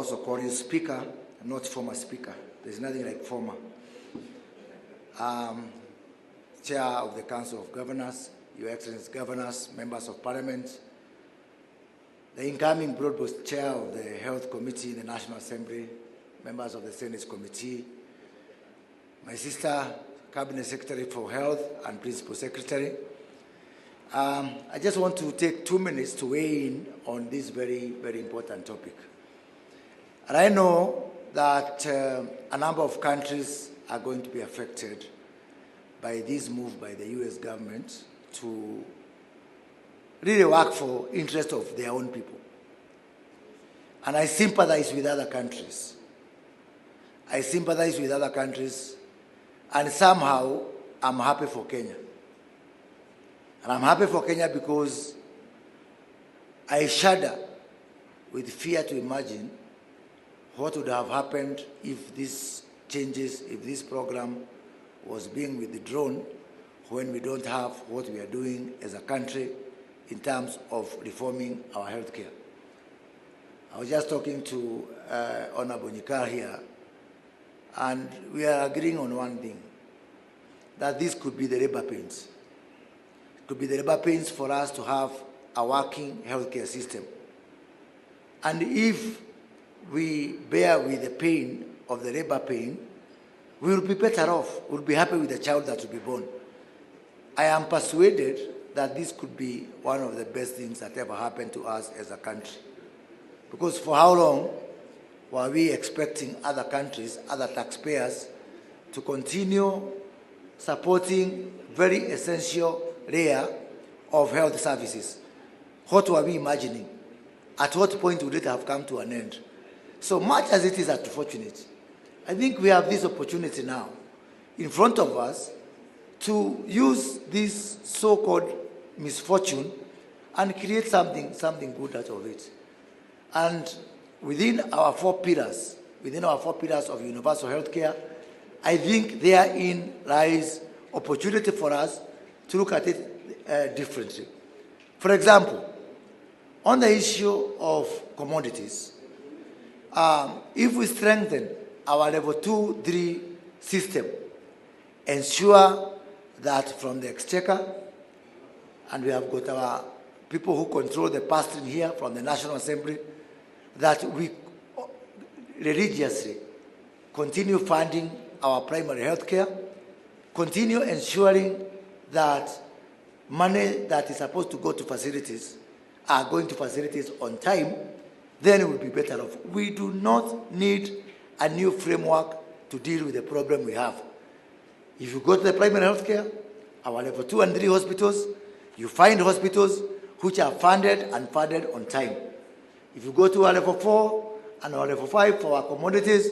also call you Speaker, not former Speaker. There's nothing like former. Chair of the Council of Governors, Your Excellency Governors, Members of Parliament, the incoming broad-based Chair of the Health Committee in the National Assembly, members of the Senate Committee, my sister, Cabinet Secretary for Health and Principal Secretary. I just want to take 2 minutes to weigh in on this very, very important topic. And I know that a number of countries are going to be affected by this move by the US government to really work for interest of their own people. And I sympathize with other countries. I sympathize with other countries, and somehow I'm happy for Kenya. And I'm happy for Kenya because I shudder with fear to imagine what would have happened if these changes, if this program was being withdrawn when we don't have what we are doing as a country in terms of reforming our healthcare. I was just talking to Honorable Nyikal here, and we are agreeing on one thing, that this could be the labor pains. It could be the labor pains for us to have a working healthcare system. And if we bear with the pain of the labor pain, we will be better off. We'll be happy with the child that will be born. I am persuaded that this could be one of the best things that ever happened to us as a country. Because for how long were we expecting other countries, other taxpayers, to continue supporting very essential layer of health services? What were we imagining? At what point would it have come to an end? So much as it is unfortunate, I think we have this opportunity now in front of us to use this so-called misfortune and create something good out of it. And within our four pillars of universal healthcare, I think therein lies opportunity for us to look at it differently. For example, on the issue of commodities, if we strengthen our level 2, 3 system, ensure that from the exchequer, and we have got our people who control the purse here from the National Assembly, that we religiously continue funding our primary health care, continue ensuring that money that is supposed to go to facilities are going to facilities on time, then it will be better off. We do not need a new framework to deal with the problem we have. If you go to the primary health care, our level 2 and 3 hospitals, you find hospitals which are funded and funded on time. If you go to our level 4 and our level 5 for our commodities,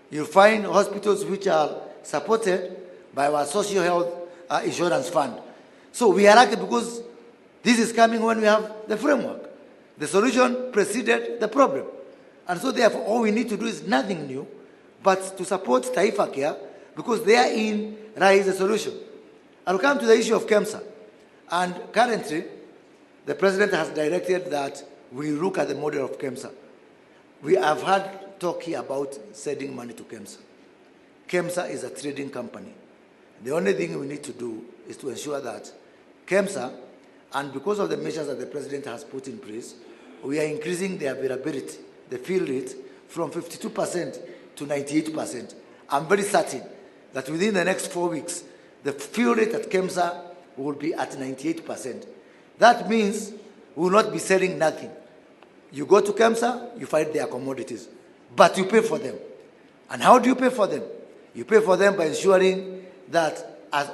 you'll find hospitals which are supported by our social health insurance fund. So we are lucky because this is coming when we have the framework. The solution preceded the problem. And so therefore, all we need to do is nothing new, but to support Taifa Care, because therein lies the solution. I'll come to the issue of KEMSA. And currently, the President has directed that we look at the model of KEMSA. We have had talk here about sending money to KEMSA. KEMSA is a trading company. The only thing we need to do is to ensure that KEMSA, and because of the measures that the President has put in place, we are increasing the availability, the fill rate, from 52% to 98%. I'm very certain that within the next 4 weeks, the fill rate at KEMSA will be at 98%. That means we will not be selling nothing. You go to KEMSA, you find their commodities, but you pay for them. And how do you pay for them? You pay for them by ensuring that a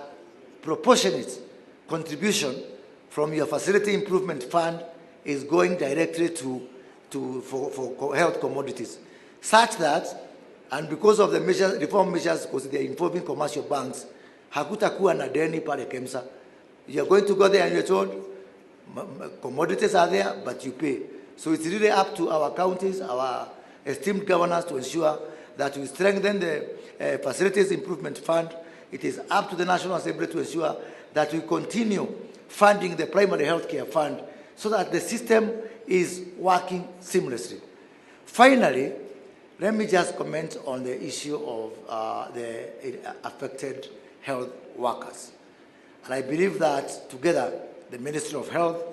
proportionate contribution from your facility improvement fund is going directly for health commodities, such that, and because of the reform measures, because they are involving commercial banks, hakutakuwa na deni pale KEMSA. You are going to go there and you're told, commodities are there, but you pay. So it's really up to our counties, our esteemed governors to ensure that we strengthen the Facilities Improvement Fund. It is up to the National Assembly to ensure that we continue funding the primary health care fund so that the system is working seamlessly. Finally, Let me just comment on the issue of the affected health workers. And I believe that together, the Ministry of Health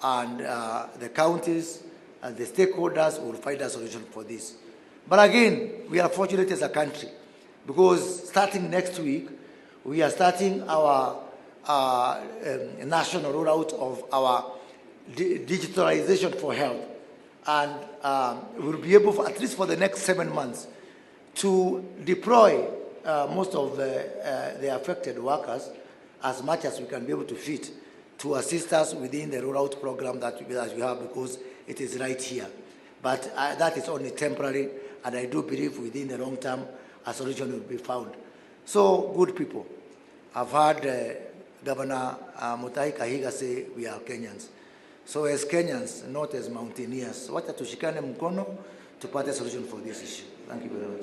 and the counties and the stakeholders will find a solution for this. But again, we are fortunate as a country because starting next week, we are starting our national rollout of our digitalization for health. And we'll be able, at least for the next 7 months, to deploy most of the affected workers as much as we can be able to fit to assist us within the rollout program that we have, because it is right here. But that is only temporary, and I do believe within the long term a solution will be found. So, good people, I've heard Governor Mutahi Kahiga say we are Kenyans. So as Kenyans, not as mountaineers, wacha tushikane mkono tupate solution for this issue. Thank you very much.